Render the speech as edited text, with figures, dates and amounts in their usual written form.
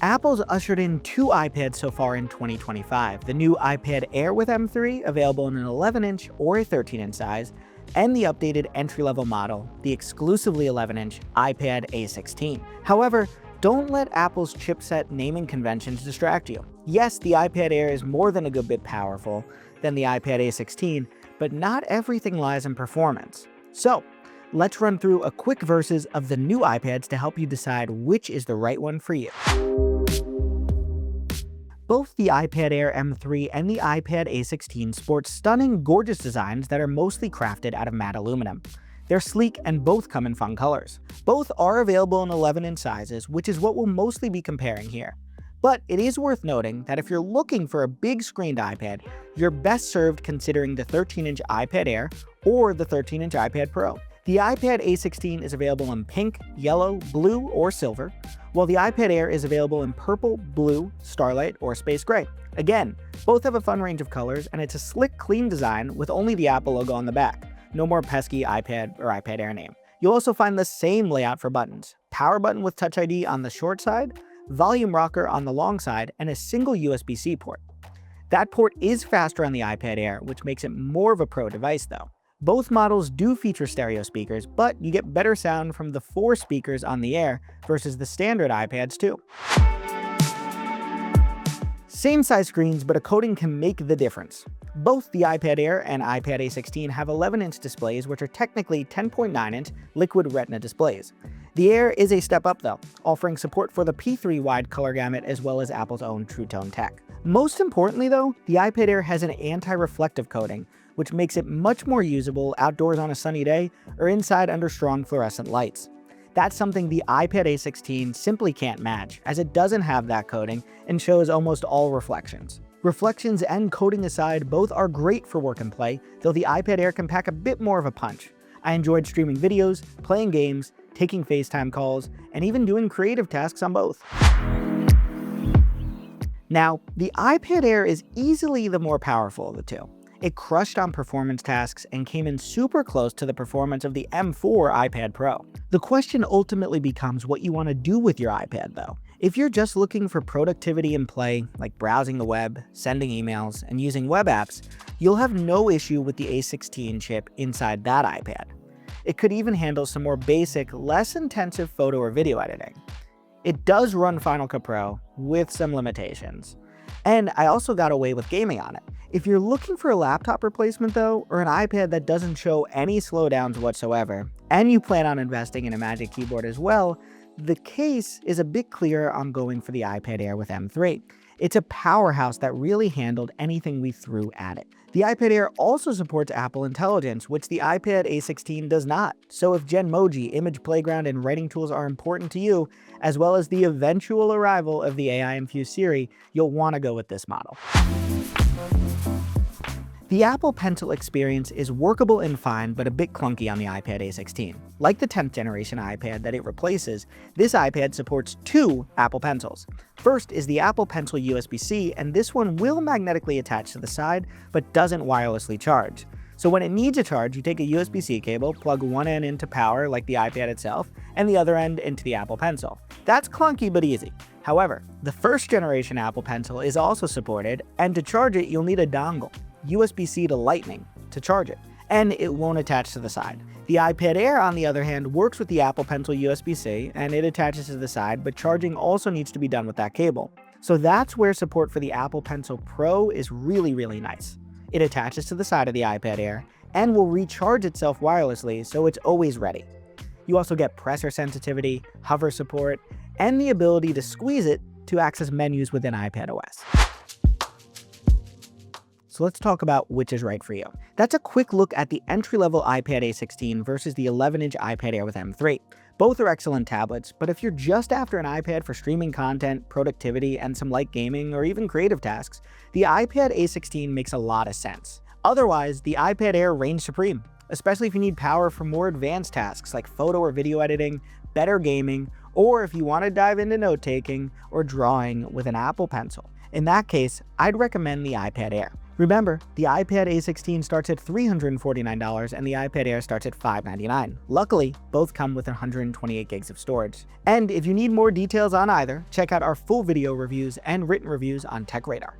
Apple's ushered in two iPads so far in 2025, the new iPad Air with M3, available in an 11-inch or a 13-inch size, and the updated entry-level model, the exclusively 11-inch iPad A16. However, don't let Apple's chipset naming conventions distract you. Yes, the iPad Air is more than a good bit powerful than the iPad A16, but not everything lies in performance. So, let's run through a quick versus of the new iPads to help you decide which is the right one for you. Both the iPad Air M3 and the iPad A16 sport stunning, gorgeous designs that are mostly crafted out of matte aluminum. They're sleek and both come in fun colors. Both are available in 11-inch sizes, which is what we'll mostly be comparing here. But it is worth noting that if you're looking for a big screened iPad, you're best served considering the 13-inch iPad Air or the 13-inch iPad Pro. The iPad A16 is available in pink, yellow, blue, or silver, while the iPad Air is available in purple, blue, starlight, or space gray. Again, both have a fun range of colors, and it's a slick, clean design with only the Apple logo on the back. No more pesky iPad or iPad Air name. You'll also find the same layout for buttons. Power button with Touch ID on the short side, volume rocker on the long side, and a single USB-C port. That port is faster on the iPad Air, which makes it more of a pro device though. Both models do feature stereo speakers, but you get better sound from the 4 speakers on the Air versus the standard iPads too. Same size screens, but a coating can make the difference. Both the iPad Air and iPad A16 have 11-inch displays, which are technically 10.9-inch liquid retina displays. The Air is a step up though, offering support for the P3 wide color gamut as well as Apple's own True Tone tech. Most importantly though, the iPad Air has an anti-reflective coating, which makes it much more usable outdoors on a sunny day or inside under strong fluorescent lights. That's something the iPad A16 simply can't match, as it doesn't have that coating and shows almost all reflections. Reflections and coating aside, both are great for work and play, though the iPad Air can pack a bit more of a punch. I enjoyed streaming videos, playing games, taking FaceTime calls, and even doing creative tasks on both. Now, the iPad Air is easily the more powerful of the two. It crushed on performance tasks and came in super close to the performance of the M4 iPad Pro. The question ultimately becomes what you want to do with your iPad though. If you're just looking for productivity and play, like browsing the web, sending emails, and using web apps, you'll have no issue with the A16 chip inside that iPad. It could even handle some more basic, less intensive photo or video editing. It does run Final Cut Pro with some limitations. And I also got away with gaming on it. If you're looking for a laptop replacement though, or an iPad that doesn't show any slowdowns whatsoever, and you plan on investing in a Magic Keyboard as well, the case is a bit clearer on going for the iPad Air with M3. It's a powerhouse that really handled anything we threw at it. The iPad Air also supports Apple Intelligence, which the iPad A16 does not. So if Genmoji, Image Playground, and writing tools are important to you, as well as the eventual arrival of the AI-infused Siri, you'll want to go with this model. The Apple Pencil experience is workable and fine, but a bit clunky on the iPad A16. Like the 10th generation iPad that it replaces, this iPad supports 2 Apple Pencils. First is the Apple Pencil USB-C, and this one will magnetically attach to the side, but doesn't wirelessly charge. So when it needs a charge, you take a USB-C cable, plug one end into power like the iPad itself, and the other end into the Apple Pencil. That's clunky but easy. However, the first generation Apple Pencil is also supported, and to charge it you'll need a dongle, USB-C to Lightning, to charge it, and it won't attach to the side. The iPad Air, on the other hand, works with the Apple Pencil USB-C, and it attaches to the side, but charging also needs to be done with that cable. So that's where support for the Apple Pencil Pro is really nice. It attaches to the side of the iPad Air, and will recharge itself wirelessly, so it's always ready. You also get pressure sensitivity, hover support, and the ability to squeeze it to access menus within iPadOS. So let's talk about which is right for you. That's a quick look at the entry-level iPad A16 versus the 11-inch iPad Air with M3. Both are excellent tablets, but if you're just after an iPad for streaming content, productivity, and some light gaming or even creative tasks, the iPad A16 makes a lot of sense. Otherwise, the iPad Air reigns supreme, especially if you need power for more advanced tasks like photo or video editing, better gaming, or if you want to dive into note-taking or drawing with an Apple Pencil. In that case, I'd recommend the iPad Air. Remember, the iPad A16 starts at $349 and the iPad Air starts at $599. Luckily, both come with 128 gigs of storage. And if you need more details on either, check out our full video reviews and written reviews on TechRadar.